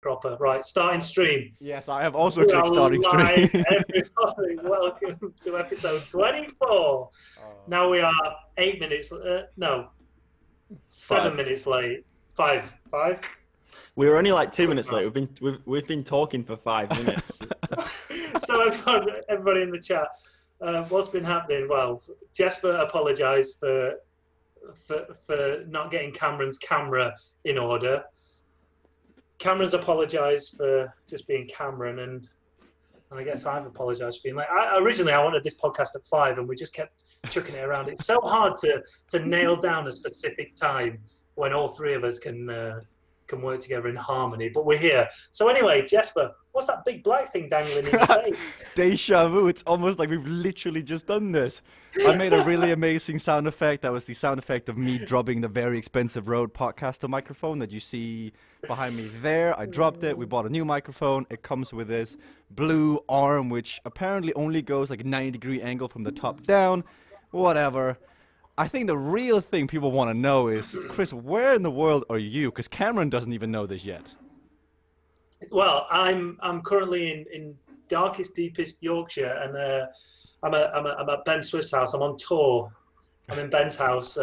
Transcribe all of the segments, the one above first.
proper. Right, starting stream. Yes, I have also We clicked are starting live, stream. everybody. Welcome to episode 24. Now we are 8 minutes, no, 7 minutes late. Five. We were only like 2 minutes late. We've been talking for 5 minutes. So everybody in the chat, what's been happening? Well, Jesper apologised for not getting Cameron's camera in order. Cameron's apologised for just being Cameron, and I guess I've apologised for being late. Originally, I wanted this podcast at 5, and we just kept chucking it around. It's so hard to nail down a specific time when all three of us can work together in harmony. But we're here. So anyway, Jesper, what's that big black thing dangling in your face? Deja vu. It's almost like we've literally just done this. I made a really amazing sound effect. That was the sound effect of me dropping the very expensive Rode podcaster microphone that you see behind me there. I dropped it. We bought a new microphone. It comes with this blue arm, which apparently only goes like a 90-degree angle from the top down. Whatever. I think the real thing people want to know is, Chris, where in the world are you? Because Cameron doesn't even know this yet. Well, I'm currently in darkest, deepest Yorkshire, and I'm at Ben Swiss' house. I'm on tour. I'm in Ben's house,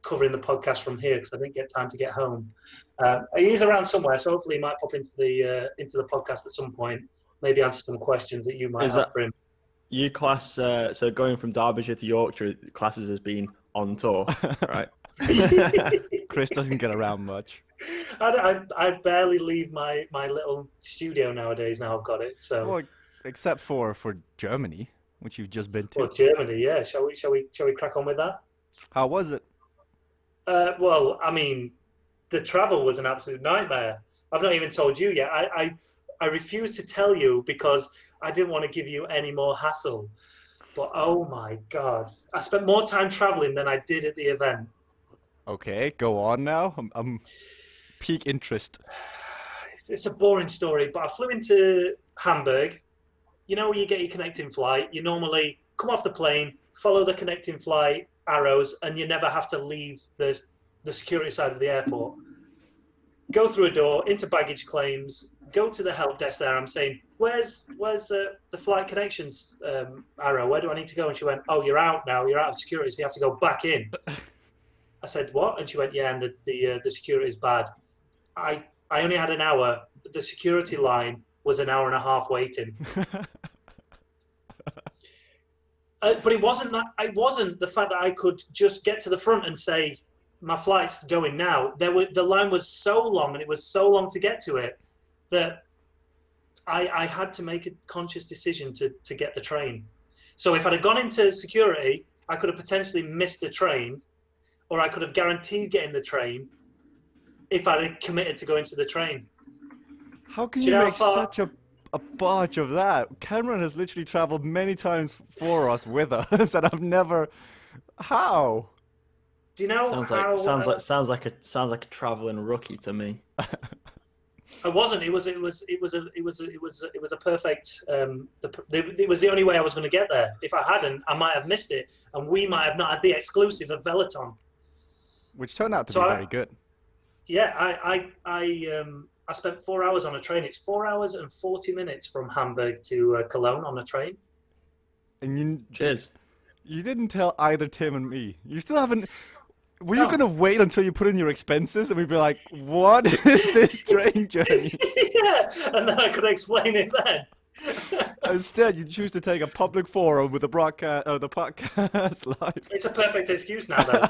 covering the podcast from here because I didn't get time to get home. He's around somewhere, so hopefully he might pop into the podcast at some point. Maybe answer some questions that you might have for him. You class so going from Derbyshire to Yorkshire classes as being on tour, right? Chris doesn't get around much. I barely leave my little studio nowadays. Now I've got it. So, well, except for Germany, which you've just been to. Well, Germany, yeah. Shall we crack on with that? How was it? Well, I mean, the travel was an absolute nightmare. I've not even told you yet. I refuse to tell you because I didn't want to give you any more hassle. But oh my God, I spent more time traveling than I did at the event. Okay, go on now. I'm peak interest. It's a boring story, but I flew into Hamburg. You know, when you get your connecting flight, you normally come off the plane, follow the connecting flight arrows, and you never have to leave the security side of the airport. Go through a door, into baggage claims, go to the help desk there. I'm saying, where's the flight connections arrow? Where do I need to go? And she went, oh, you're out now. You're out of security, so you have to go back in. I said, what? And she went, yeah, and the security is bad. I only had an hour. The security line was an hour and a half waiting. But it wasn't that. It wasn't the fact that I could just get to the front and say, my flight's going now. The line was so long, and it was so long to get to it, that I had to make a conscious decision to get the train. So if I'd have gone into security, I could have potentially missed the train, or I could have guaranteed getting the train if I'd have committed to going to the train. How can you make such a bodge of that? Cameron has literally traveled many times for us with us, and I've never. How? Do you know how? Sounds like a traveling rookie to me. I wasn't. It was a perfect. It was the only way I was going to get there. If I hadn't, I might have missed it, and we might have not had the exclusive of Veloton, which turned out to be very good. Yeah, I spent 4 hours on a train. It's 4 hours and 40 minutes from Hamburg to Cologne on a train. And cheers. You didn't tell either Tim and me. You still haven't. Were you going to wait until you put in your expenses and we'd be like, what is this train journey? Yeah, and then I could explain it then. Instead, you choose to take a public forum with the podcast live. It's a perfect excuse now, though.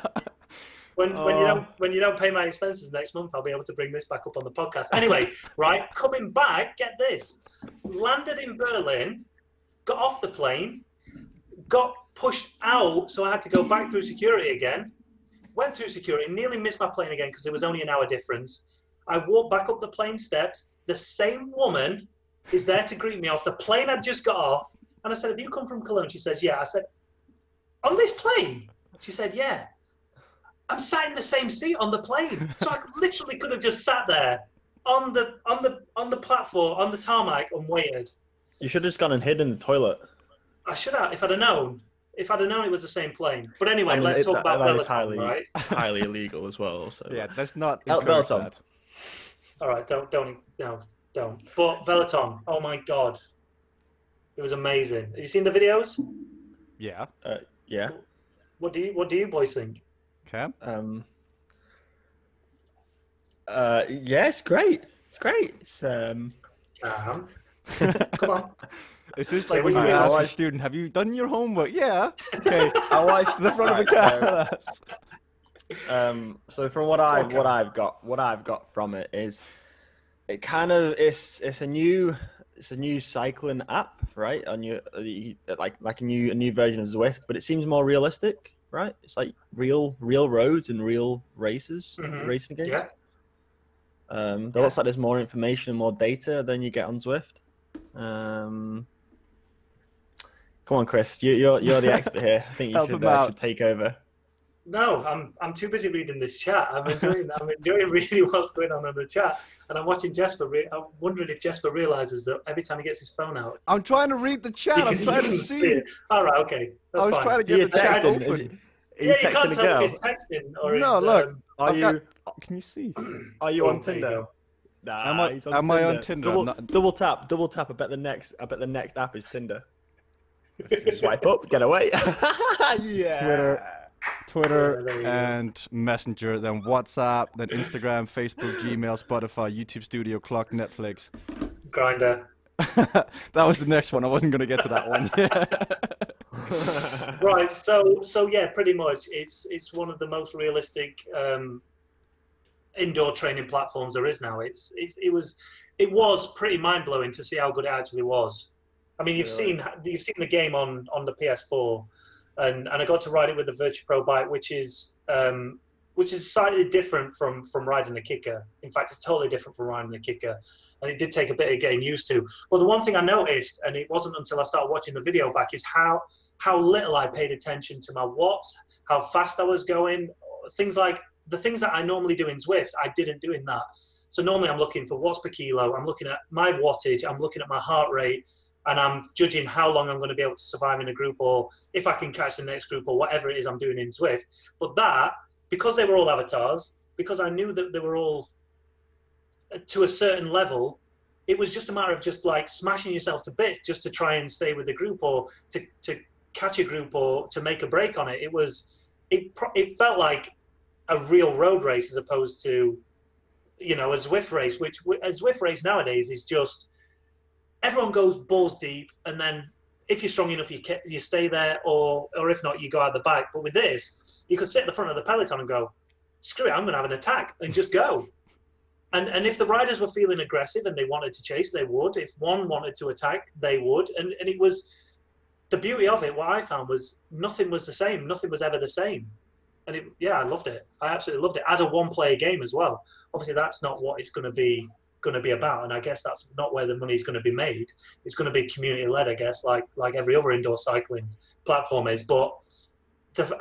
When you don't pay my expenses next month, I'll be able to bring this back up on the podcast. Anyway, right, coming back, get this. Landed in Berlin, got off the plane, got pushed out, so I had to go back through security again. Went through security, nearly missed my plane again because there was only an hour difference. I walked back up the plane steps. The same woman is there to greet me off the plane I'd just got off. And I said, have you come from Cologne? She says, yeah. I said, on this plane? She said, yeah. I'm sat in the same seat on the plane. So I literally could have just sat there on the platform, on the tarmac, and waited. You should have just gone and hid in the toilet. I should have, if I'd have known. If I'd have known it was the same plane. But anyway, let's talk about Veloton, that is right? highly illegal as well. So yeah, that's not Veloton. All right, don't. No, don't. But Veloton, oh my god, it was amazing. Have you seen the videos? Yeah. Yeah. What do you boys think? Okay. Yeah, it's great. It's great. It's Come on. Is this Say like what when you you mean. ask a student, "Have you done your homework?" Yeah. Okay. I watched To the front of the right, camera. so from what I've got from it is it kind of it's a new cycling app, right? On your like a new version of Zwift, but it seems more realistic, right? It's like real roads and real races, racing against. Yeah. There looks like there's more information and more data than you get on Zwift. Come on, Chris, you're the expert here. I think you Help him out. should take over. No, I'm too busy reading this chat. I'm enjoying really what's going on in the chat, and I'm watching Jesper. I'm wondering if Jesper realizes that every time he gets his phone out, I'm trying to read the chat. I'm trying to see. it. All right, okay, that's I was fine. trying to get the chat open. You can't tell if he's texting or No, he's, look. Can you see? Are you on there you Tinder? go. Nah, Am I on Tinder? Double tap. I bet the next app is Tinder. Swipe up, get away. Yeah. Twitter there you go. and Messenger, then WhatsApp, then Instagram, Facebook, Gmail, Spotify, YouTube Studio, Clock, Netflix. Grinder. That was the next one. I wasn't going to get to that one. Right. So yeah, pretty much. It's one of the most realistic indoor training platforms there is now. It was pretty mind blowing to see how good it actually was. I mean, you've seen the game on the PS4, and I got to ride it with the Virtue Pro bike, which is slightly different from riding a kicker. In fact, it's totally different from riding a kicker, and it did take a bit of getting used to. But the one thing I noticed, and it wasn't until I started watching the video back, is how little I paid attention to my watts, how fast I was going, things like the things that I normally do in Zwift, I didn't do in that. So normally I'm looking for watts per kilo, I'm looking at my wattage, I'm looking at my heart rate, and I'm judging how long I'm going to be able to survive in a group, or if I can catch the next group, or whatever it is I'm doing in Zwift. But that, because they were all avatars, because I knew that they were all to a certain level, it was just a matter of just like smashing yourself to bits just to try and stay with the group, or to catch a group, or to make a break on it. It felt like a real road race as opposed to, a Zwift race, which a Zwift race nowadays is just, everyone goes balls deep, and then if you're strong enough, you stay there, or if not, you go out the back. But with this, you could sit at the front of the peloton and go, screw it, I'm going to have an attack, and just go. And if the riders were feeling aggressive and they wanted to chase, they would. If one wanted to attack, they would. And it was, the beauty of it, what I found was nothing was the same. Nothing was ever the same. And I loved it. I absolutely loved it as a one-player game as well. Obviously, that's not what it's going to be about, and I guess that's not where the money is going to be made. It's going to be community-led, I guess, like every other indoor cycling platform is. But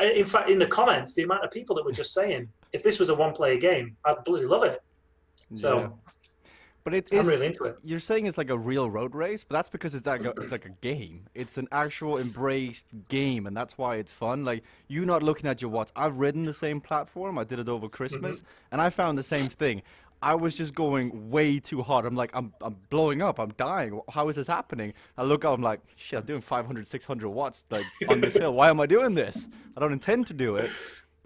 in fact, in the comments, the amount of people that were just saying, if this was a one-player game, I'd bloody love it. So. Yeah. But I'm really into it. You're saying it's like a real road race, but that's because it's like a game. It's an actual embraced game, and that's why it's fun. Like, you not looking at your watch. I've ridden the same platform. I did it over Christmas, and I found the same thing. I was just going way too hard. I'm like, I'm blowing up. I'm dying. How is this happening? I look up. I'm like, shit, I'm doing 500, 600 watts like on this hill. Why am I doing this? I don't intend to do it.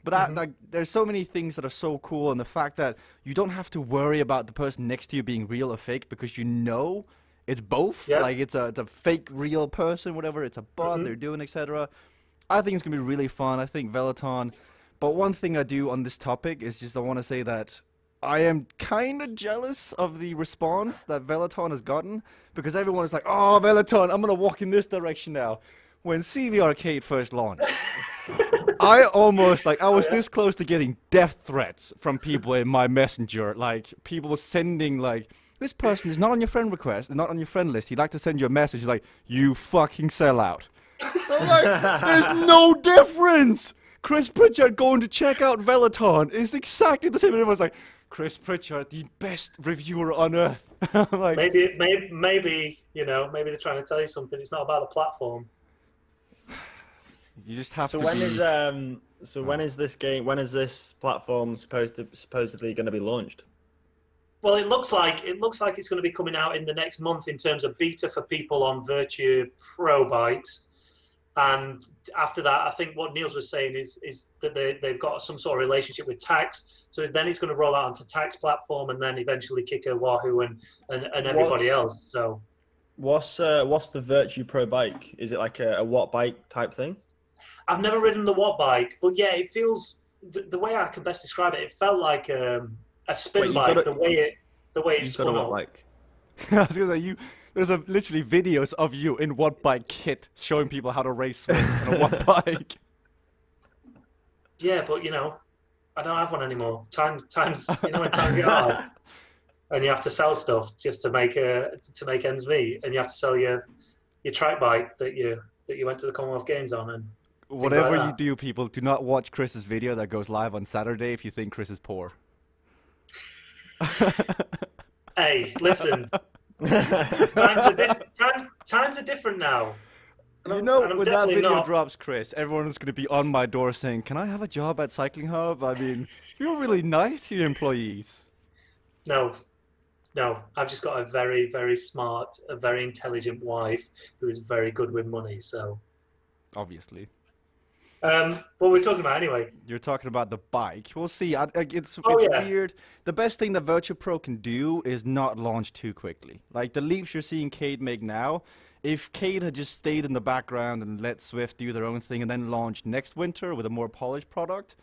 But there's so many things that are so cool, and the fact that you don't have to worry about the person next to you being real or fake, because it's both. Yep. Like it's a fake real person, whatever. It's a bot they're doing, etc. I think it's gonna be really fun. I think Veloton. But one thing I do on this topic is just I want to say that I am kind of jealous of the response that Veloton has gotten, because everyone is like, "Oh, Veloton, I'm gonna walk in this direction now." When CV Arcade first launched, I was this close to getting death threats from people in my messenger. Like, people sending, like, this person is not on your friend request, not on your friend list. He'd like to send you a message like, "You fucking sellout." I'm like, there's no difference. Chris Pritchard going to check out Veloton is exactly the same. And everyone's like, Chris Pritchard, the best reviewer on earth. I'm like, maybe they're trying to tell you something. It's not about the platform. You just have to. When is this platform supposedly going to be launched? Well, it looks like it's going to be coming out in the next month in terms of beta for people on Virtue Pro bikes, and after that, I think what Niels was saying is that they've got some sort of relationship with Tax, so then it's going to roll out onto Tax platform, and then eventually Kicker, Wahoo, and everybody else. So, what's the Virtue Pro bike? Is it like a watt bike type thing? I've never ridden the watt bike, but yeah, it feels the way I can best describe it. It felt like a spin bike. The way it spun up. Bike. I was gonna say there's literally videos of you in watt bike kit showing people how to race with on a watt bike. Yeah, but I don't have one anymore. Times when times get hard, and you have to sell stuff just to make ends meet, and you have to sell your track bike that you went to the Commonwealth Games on, and whatever like you do, people, do not watch Chris's video that goes live on Saturday if you think Chris is poor. Hey, listen. Times are different now. When that video drops, Chris, everyone's going to be on my door saying, "Can I have a job at CyclingHub?" I mean, you're really nice to your employees. No, I've just got a very, very smart, a very intelligent wife who is very good with money. So, obviously. What we're talking about anyway? You're talking about the bike. We'll see. It's yeah. weird. The best thing that Virtue Pro can do is not launch too quickly. Like the leaps you're seeing Cade make now. If Cade had just stayed in the background and let Swift do their own thing and then launched next winter with a more polished product,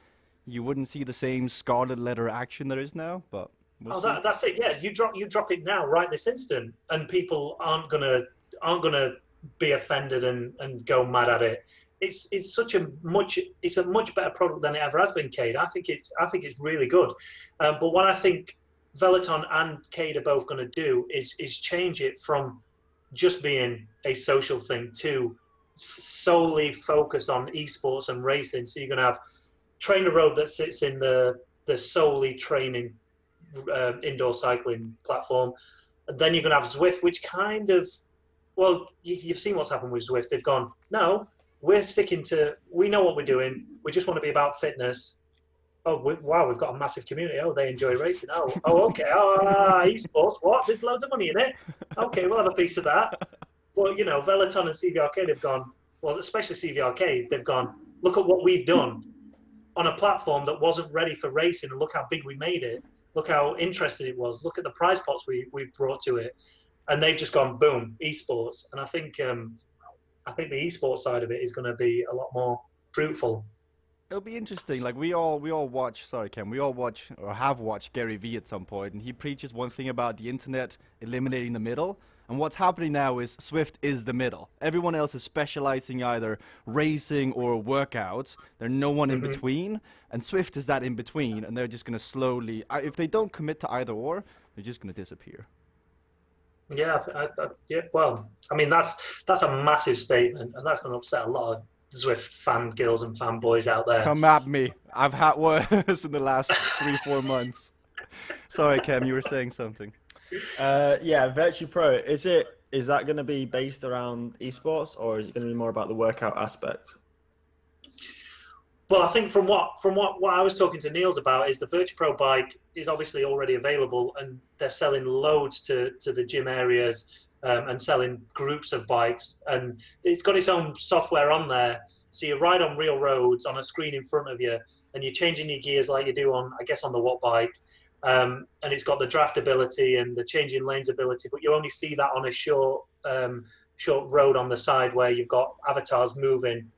you wouldn't see the same scarlet letter action there is now. But that's it. Yeah, you drop it now, right this instant, and people aren't gonna be offended and go mad at it. It's a much better product than it ever has been, Cade. I think it's really good. But what I think Veloton and Cade are both going to do is change it from just being a social thing to solely focused on esports and racing. So you're going to have Trainer Road that sits in the solely training indoor cycling platform. And then you're going to have Zwift, which kind of, well, you've seen what's happened with Zwift. They've gone, no, we're sticking to, we know what we're doing. We just want to be about fitness. Oh, wow, we've got a massive community. Oh, they enjoy racing. Oh, okay. Esports, what? There's loads of money in it. Okay, we'll have a piece of that. Well, Veloton and CVRK, they've gone, well, especially CVRK, they've gone, look at what we've done on a platform that wasn't ready for racing, and look how big we made it. Look how interesting it was. Look at the prize pots we brought to it. And they've just gone, boom, esports. And I think the esports side of it is going to be a lot more fruitful. It'll be interesting. Like we all watch. Sorry, Ken. We all watch or have watched Gary Vee at some point, and he preaches one thing about the internet eliminating the middle. And what's happening now is Swift is the middle. Everyone else is specializing either racing or workouts. There's no one in between, and Swift is that in between. And they're just going to slowly, if they don't commit to either or, they're just going to disappear. Yeah, yeah. Well, I mean that's a massive statement, and that's going to upset a lot of Zwift fangirls and fanboys out there. Come at me. I've had worse in the last 3-4 months. Sorry, Cam, you were saying something. Yeah, Virtue Pro. Is that going to be based around esports, or is it going to be more about the workout aspect? Well, I think from what I was talking to Niels about is the Virtue Pro bike is obviously already available, and they're selling loads to the gym areas and selling groups of bikes, and it's got its own software on there. So you ride on real roads on a screen in front of you, and you're changing your gears like you do on the Watt bike, and it's got the draft ability and the changing lanes ability, but you only see that on a short road on the side where you've got avatars moving.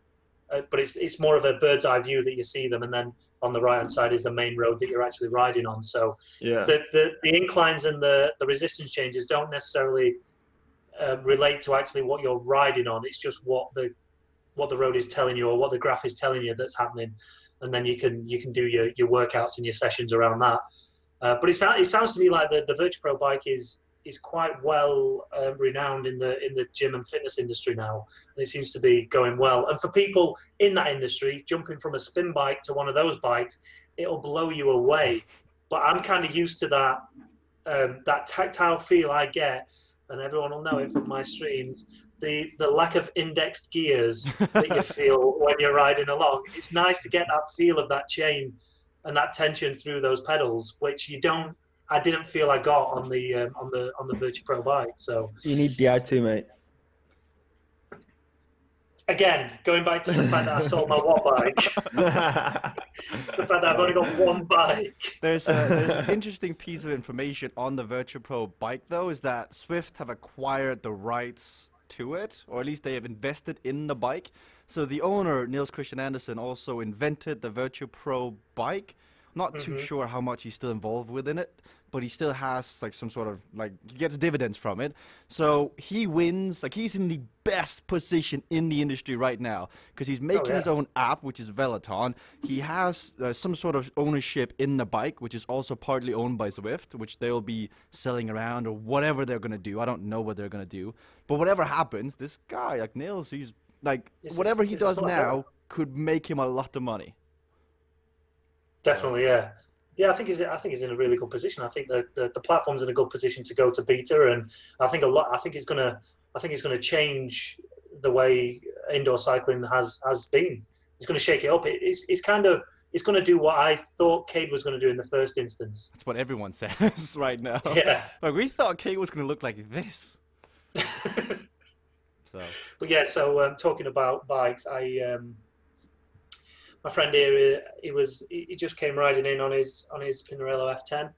But it's more of a bird's eye view that you see them, and then on the right hand side is the main road that you're actually riding on. So yeah, the inclines and the resistance changes don't necessarily relate to actually what you're riding on. It's just what the road is telling you, or what the graph is telling you that's happening, and then you can do your workouts and your sessions around that. But it sounds to me like the Virtue Pro bike is quite well renowned in the gym and fitness industry now, and it seems to be going well. And for people in that industry, jumping from a spin bike to one of those bikes, it'll blow you away. But I'm kind of used to that tactile feel I get, and everyone will know it from my streams. The lack of indexed gears that you feel when you're riding along. It's nice to get that feel of that chain and that tension through those pedals, which you don't I didn't feel I got on the Virtue Pro bike. So you need Di2, mate. Again, going back to the fact that I've sold my one bike, the fact that I've only got one bike. There's an interesting piece of information on the Virtue Pro bike, though, is that Swift have acquired the rights to it, or at least they have invested in the bike. So the owner, Niels Christian Andersen, also invented the Virtue Pro bike. Not too sure how much he's still involved within it, but he still has like some sort of he gets dividends from it. So he wins, he's in the best position in the industry right now because he's making his own app, which is Veloton. He has some sort of ownership in the bike, which is also partly owned by Zwift, which they'll be selling around or whatever they're going to do. I don't know what they're going to do, but whatever happens, this guy, like Niels, he's whatever he does now could make him a lot of money. Definitely, yeah. Yeah, I think he's in a really good position. I think the platform's in a good position to go to beta, and I think it's gonna change the way indoor cycling has been. It's gonna shake it up. It's gonna do what I thought Cade was gonna do in the first instance. That's what everyone says right now. Yeah. We thought Cade was gonna look like this. But yeah, so talking about bikes, my friend here, he just came riding in on his Pinarello F10. I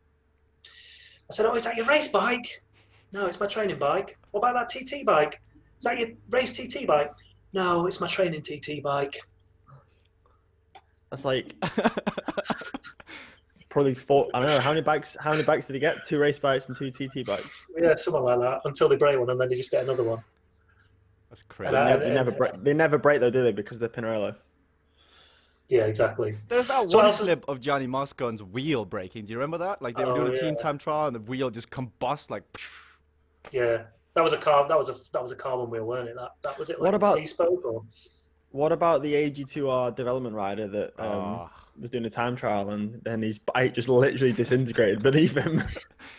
said, "Oh, is that your race bike?" "No, it's my training bike." "What about that TT bike?" "Is that your race TT bike?" "No, it's my training TT bike." That's like probably four. I don't know how many bikes. How many bikes did he get? 2 race bikes and 2 TT bikes. Yeah, something like that. Until they break one, and then they just get another one. That's crazy. They never break though, do they? Because they're Pinarello. Yeah, exactly. There's that one clip of Johnny Moscone's wheel breaking. Do you remember that? Like they were doing a team time trial and the wheel just combust like. Yeah, that was a carbon wheel, weren't it? That was it. Like What about 3-spoke or? What about the AG2R development rider that was doing a time trial and then his bike just literally disintegrated beneath him?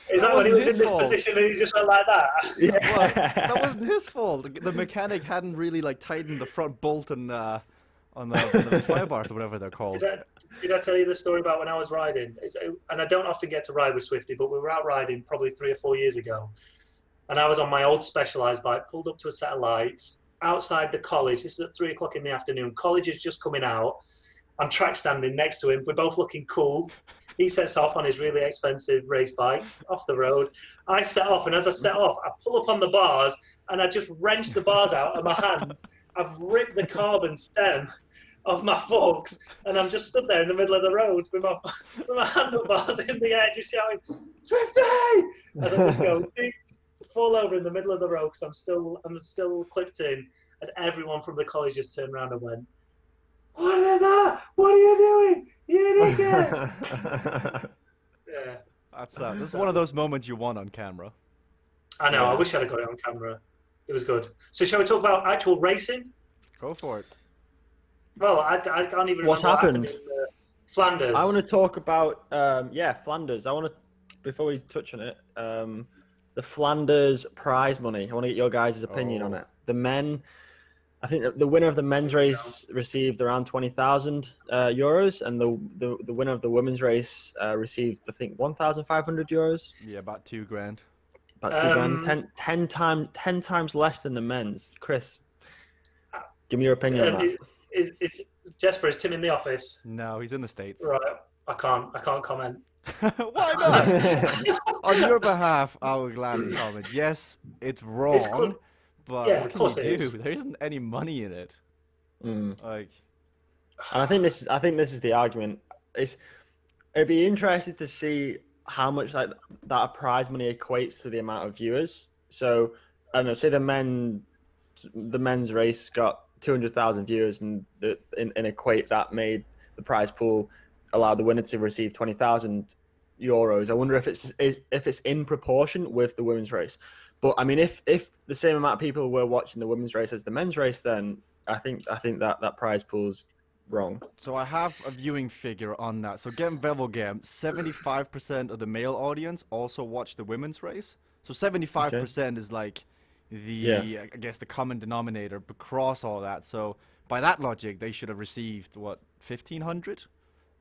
Is that when he was in this position and he just went like that? Yeah, well, that wasn't his fault. The mechanic hadn't really tightened the front bolt and. On the fly bars or whatever they're called. Did I tell you the story about when I was riding? And I don't often get to ride with Swifty, but we were out riding probably 3 or 4 years ago. And I was on my old Specialized bike, pulled up to a set of lights outside the college. This is at 3 o'clock in the afternoon. College is just coming out. I'm track standing next to him. We're both looking cool. He sets off on his really expensive race bike off the road. I set off, and as I set off, I pull up on the bars, and I just wrenched the bars out of my hands. I've ripped the carbon stem of my forks, and I'm just stood there in the middle of the road with my handlebars in the air, just shouting, "Swifty!" And I just go, fall over in the middle of the road because I'm still clipped in, and everyone from the college just turned around and went, "What is that? What are you doing? You idiot!" Yeah. This is one of those moments you want on camera. I know. I wish I'd have got it on camera. It was good. So shall we talk about actual racing? Go for it. Well, I can't even remember What's happened in Flanders. I want to talk about Flanders. Before we touch on it, the Flanders prize money. I want to get your guys' opinion on it. The men, I think the winner of the men's race received around 20,000 euros, and the winner of the women's race received, I think, 1,500 euros. Yeah, about $2,000. About $2,000. 10 times less than the men's. Chris, give me your opinion on that. It's Jesper, is Tim in the office? No, he's in the States. Right. I can't comment. Why not? On your behalf, I will gladly comment. Yes, it's wrong, but of course what can it you is. do? There isn't any money in it. And I think this is the argument. It'd be interesting to see how much that prize money equates to the amount of viewers. So I don't know. Say the men's race got 200,000 viewers, and in equate that made the prize pool allowed the winner to receive 20,000 euros. I wonder if it's in proportion with the women's race. But I mean, if the same amount of people were watching the women's race as the men's race, then I think that prize pool's wrong. So I have a viewing figure on that. So Gem Vevelgem, 75% of the male audience also watched the women's race. So 75% is like I guess the common denominator across all that. So by that logic, they should have received what, 1,500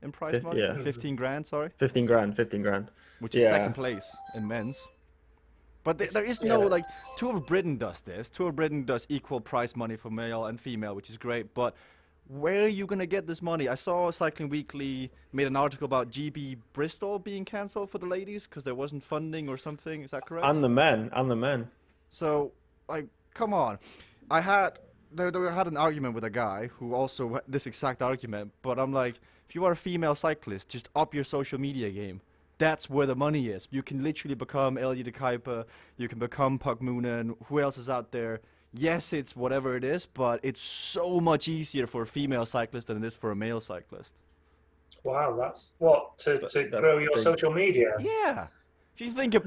in prize money. Yeah. 15 grand, sorry. 15 grand. 15 grand. Which is second place in men's. But there is no, like, Tour of Britain does this. Tour of Britain does equal prize money for male and female, which is great. But where are you going to get this money? I saw Cycling Weekly made an article about GB Bristol being cancelled for the ladies because there wasn't funding or something. Is that correct? And the men. So, like, come on. I had an argument with a guy who also had this exact argument. But I'm like, if you are a female cyclist, just up your social media game. That's where the money is. You can literally become Ellie de Kuiper. You can become Puck Moonen. Who else is out there? Yes, it's whatever it is, but it's so much easier for a female cyclist than it is for a male cyclist. Wow, that's what to grow your social media. Yeah. If you think of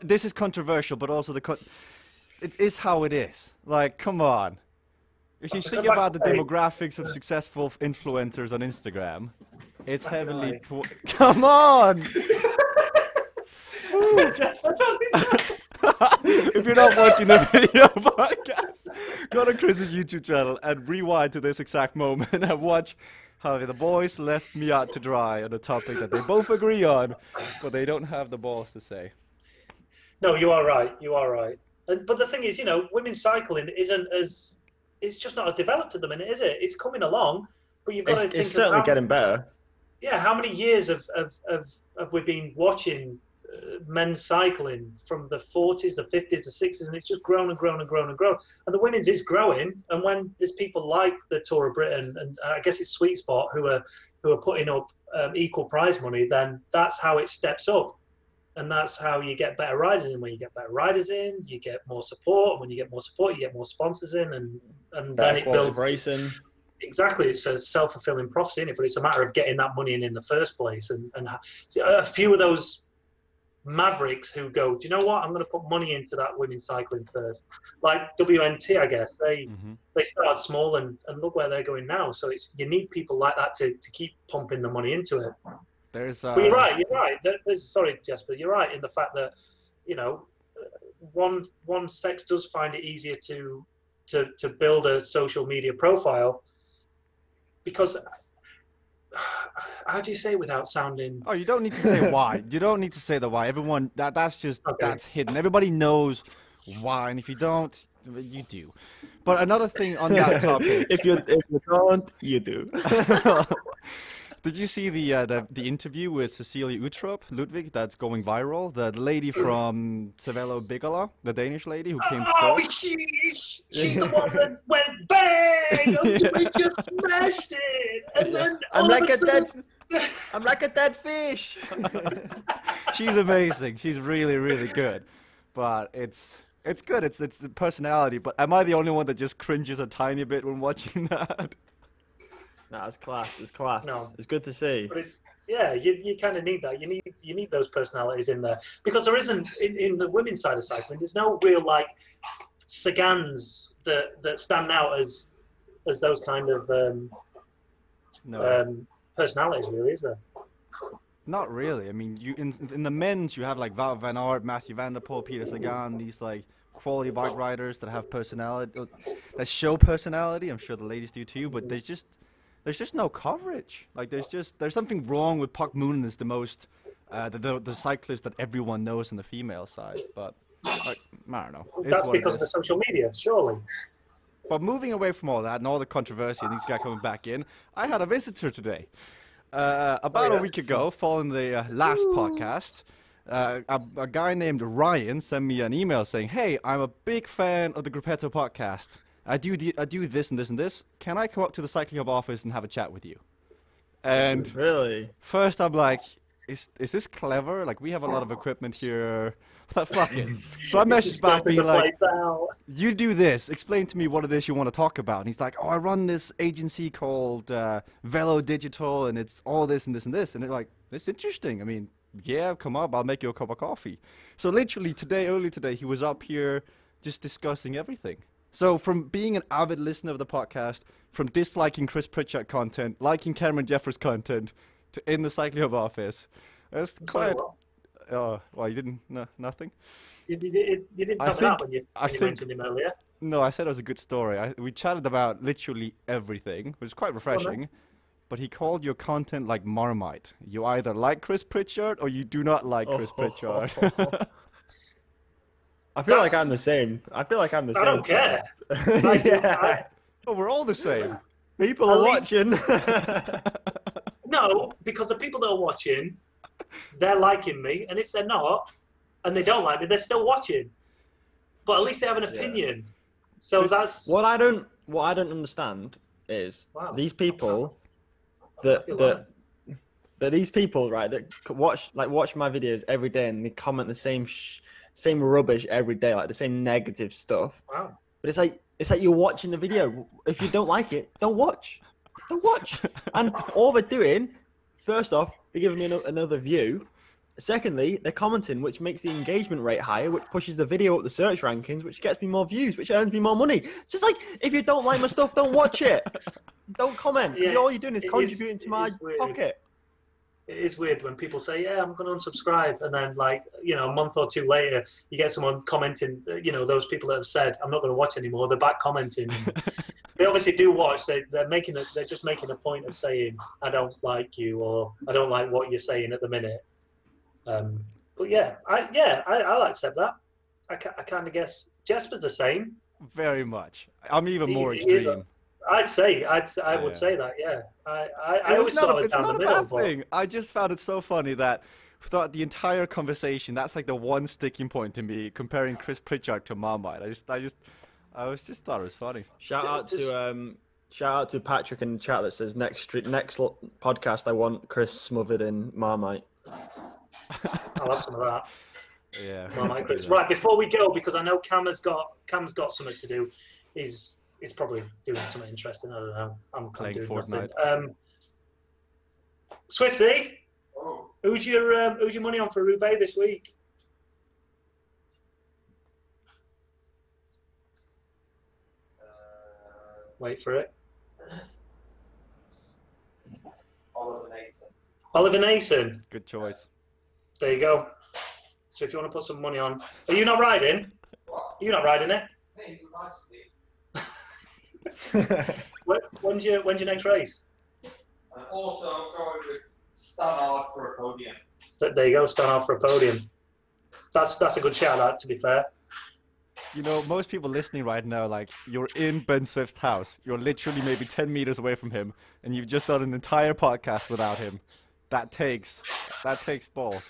this is controversial, but also it is how it is. Like, come on. If you think about the demographics of successful influencers on Instagram, it's heavily... Come on! If you're not watching the video podcast, go to Chris's YouTube channel and rewind to this exact moment and watch how the boys left me out to dry on a topic that they both agree on, but they don't have the balls to say. No, you are right. You are right. But the thing is, women's cycling isn't as... It's just not as developed at the minute, is it? It's coming along, but you've got to think it's certainly getting better. Yeah, how many years have we been watching men's cycling from the 40s, the 50s, the 60s, and it's just grown and grown and grown and grown. And the women's is growing, and when there's people like the Tour of Britain, and I guess it's Sweet Spot, who are putting up equal prize money, then that's how it steps up. And that's how you get better riders in. When you get better riders in, you get more support. And when you get more support, you get more sponsors in, and then it builds racing. Exactly, it's a self-fulfilling prophecy, isn't it? But it's a matter of getting that money in the first place. And a few of those mavericks who go, do you know what? I'm going to put money into that women's cycling first. Like WNT, I guess they started small and look where they're going now. So you need people like that to keep pumping the money into it. But you're right. Sorry, Jesper. You're right in the fact that one sex does find it easier to build a social media profile because how do you say it without sounding? Oh, you don't need to say why. You don't need to say the why. Everyone that's just that's hidden. Everybody knows why, and if you don't, you do. But another thing on that topic, if you don't, you do. Did you see the interview with Cecilia Uttrup Ludwig that's going viral? The lady from Cervelo Bigala, the Danish lady who came first. She's the one that went bang! We just smashed it! And then I'm like a dead fish! She's amazing. She's really, really good. But it's good. It's the personality. But am I the only one that just cringes a tiny bit when watching that? No, it's class. It's class. No. It's good to see. But you kind of need that. You need those personalities in there because there isn't in the women's side of cycling. There's no real like Sagans that stand out as those kind of personalities, really, is there? Not really. I mean, in the men's you have like Wout van Aert, Mathieu van der Poel, Peter Sagan, these like quality bike riders that have personality, that show personality. I'm sure the ladies do too, but there's just no coverage. Like there's something wrong with Puck Moonen is the most the cyclist that everyone knows on the female side, but like, I don't know. That's because of the social media, surely. But moving away from all that and all the controversy and these guys coming back in, I had a visitor today. About a week ago, following the last podcast, a guy named Ryan sent me an email saying, "Hey, I'm a big fan of the Grupetto podcast. I do this and this and this. Can I come up to the CyclingHub office and have a chat with you?" And really, first I'm like, is this clever? Like, we have a lot of equipment here. I thought, fuck it. So I messaged back being like, you do this. Explain to me what it is you want to talk about. And he's like, oh, I run this agency called Velo Digital, and it's all this and this and this. And it's like, it's interesting. I mean, yeah, come up. I'll make you a cup of coffee. So literally early today, he was up here just discussing everything. So from being an avid listener of the podcast, from disliking Chris Pritchard content, liking Cameron Jeffers content, to in the CyclingHub office, it's quite... Oh, well, you didn't... No, nothing? You didn't tell me that when you mentioned him earlier. No, I said it was a good story. We chatted about literally everything, which is quite refreshing. but he called your content like Marmite. You either like Chris Pritchard or you do not like Chris Pritchard. I feel like I'm the same. I don't care. Oh, we're all the same. People are watching. No, because the people that are watching, they're liking me, and if they're not, and they don't like me, they're still watching. But at least they have an opinion. So that's what I don't understand is these people that these people, right, that watch my videos every day and they comment the same rubbish every day, like the same negative stuff. Wow. But it's like you're watching the video. If you don't like it, don't watch. Don't watch. And all they're doing, first off, they're giving me another view. Secondly, they're commenting, which makes the engagement rate higher, which pushes the video up the search rankings, which gets me more views, which earns me more money. It's just like, if you don't like my stuff, don't watch it. Don't comment. Yeah, all you're doing is contributing to my pocket. It is weird when people say, yeah, I'm going to unsubscribe. And then, like, you know, a month or two later, you get someone commenting, you know, those people that have said, I'm not going to watch anymore, they're back commenting. They obviously do watch. They're just making a point of saying, I don't like you, or I don't like what you're saying at the minute. But yeah, I'll accept that. I kind of guess Jesper's the same. Very much. I'm even more extreme. I would say that. Yeah, I always thought it was down the middle. It's not a bad thing. I just found it so funny that throughout the entire conversation, that's like the one sticking point to me, comparing Chris Pritchard to Marmite. I just thought it was funny. Shout out to Patrick in the chat that says next podcast I want Chris smothered in Marmite. I'll have some of that. Yeah. Marmite Chris. Right, before we go, because I know Cam's got something to do. He's probably doing something interesting. I don't know. I'm playing doing Fortnite. Nothing. Swifty, who's your money on for Roubaix this week? Wait for it. Oliver Nason. Good choice. There you go. So if you want to put some money on, are you not riding? What? You're not riding it. When's your next race? And also going with Stannard for a podium. There you go, Stannard for a podium. That's a good shout out, to be fair. You know, most people listening right now, like, you're in Ben Swift's house. You're literally maybe 10 meters away from him, and you've just done an entire podcast without him. That takes balls.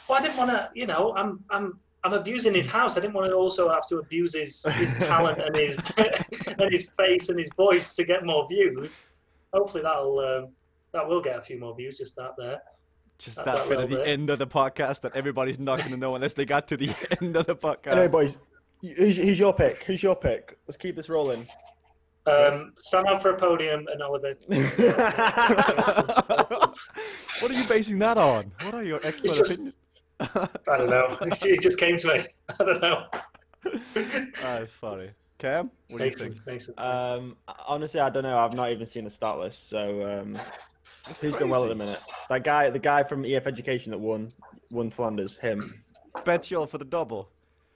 Well, I didn't want to, you know, I'm abusing his house. I didn't want to also have to abuse his talent and his and his face and his voice to get more views. Hopefully that will get a few more views. Just that there. Just that bit at the end of the podcast that everybody's not going to know unless they got to the end of the podcast. Anyway, boys, who's your pick? Let's keep this rolling. Stand out for a podium and Oliver. What are you basing that on? What are your expert opinions? I don't know. It just came to me. I don't know. That's funny. Cam, what do you think? Honestly, I don't know. I've not even seen the start list. So who's going well at the minute? The guy from EF Education that won Flanders. Him. Bettiol for the double.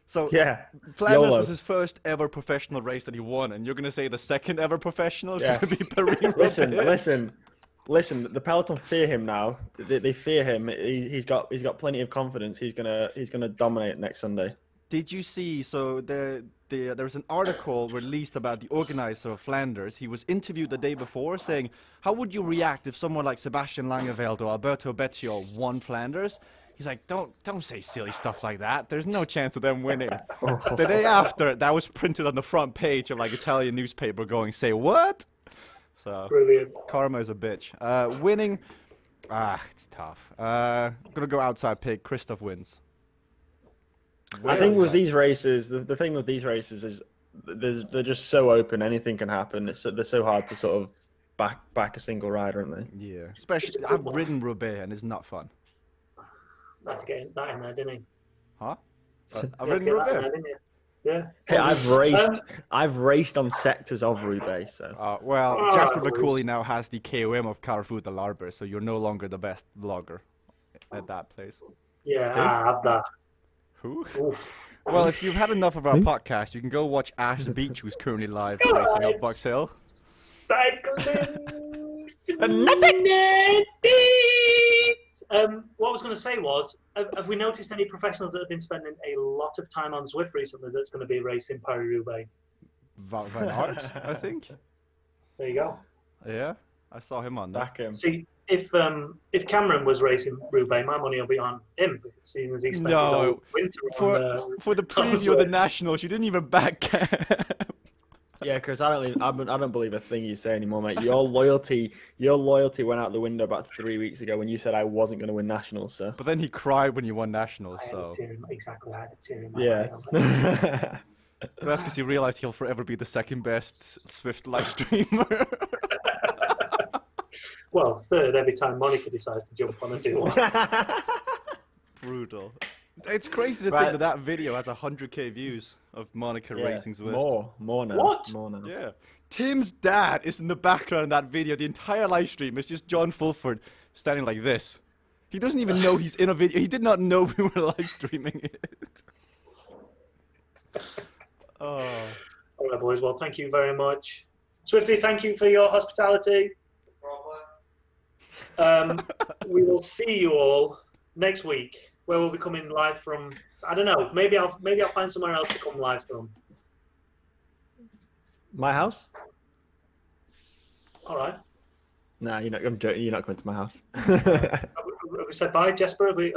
So yeah, Flanders was his first ever professional race that he won, and you're going to say the second ever professional is going to be Paris. Listen. The peloton fear him now. They fear him. He's got plenty of confidence. He's gonna dominate next Sunday. Did you see? So there was an article released about the organizer of Flanders. He was interviewed the day before, saying, "How would you react if someone like Sebastian Langeveld or Alberto Bettiol won Flanders?" He's like, don't say silly stuff like that. There's no chance of them winning. The day after, that was printed on the front page of like Italian newspaper going, say what? So brilliant. Karma is a bitch. Winning, it's tough. I'm gonna go outside pick. Christoph wins. I think with these races, the thing with these races is they're just so open. Anything can happen. They're so hard to sort of back a single rider, aren't they? Yeah. Especially, I've ridden Roubaix and it's not fun. Had to get that in there, didn't he? Huh? I've ridden Roubaix. Yeah. Hey, I've raced on sectors of Roubaix. So. Jasper Vacouli now has the KOM of Carrefour de l'Arbre, so you're no longer the best vlogger at that place. Yeah, I have that. Who? Oof. Well, if you've had enough of our podcast, you can go watch Ash Beach, who's currently live racing up Box Hill. Cycling. Nothing. What I was going to say was, have we noticed any professionals that have been spending a lot of time on Zwift recently that's going to be racing Paris-Roubaix? Van Aert, I think. There you go. Yeah, I saw him on that. Back him. See, if Cameron was racing Roubaix, my money will be on him, seeing as he spent his whole winter for the preview of the Nationals, you didn't even back Cam. Yeah, Chris, I don't believe a thing you say anymore, mate. Your loyalty went out the window about 3 weeks ago when you said I wasn't going to win Nationals, sir. But then he cried when you won Nationals, so. Exactly, I had a tear in my Yeah. But that's because he realized he'll forever be the second best Swift live streamer. Well, third every time Monica decides to jump on and do one. Brutal. It's crazy to think that video has 100k views of Monica racing Zwift. More now. What? More now. Yeah. Tim's dad is in the background in that video. The entire live stream is just John Fulford standing like this. He doesn't even know he's in a video. He did not know we were live streaming it. Oh. All right, boys. Well, thank you very much. Swifty, thank you for your hospitality. We will see you all next week, where we'll be coming live from. I don't know. Maybe I'll find somewhere else to come live from. My house? All right. Nah, you're not. I'm joking. You're not coming to my house. Have we said bye, Jesper? Are we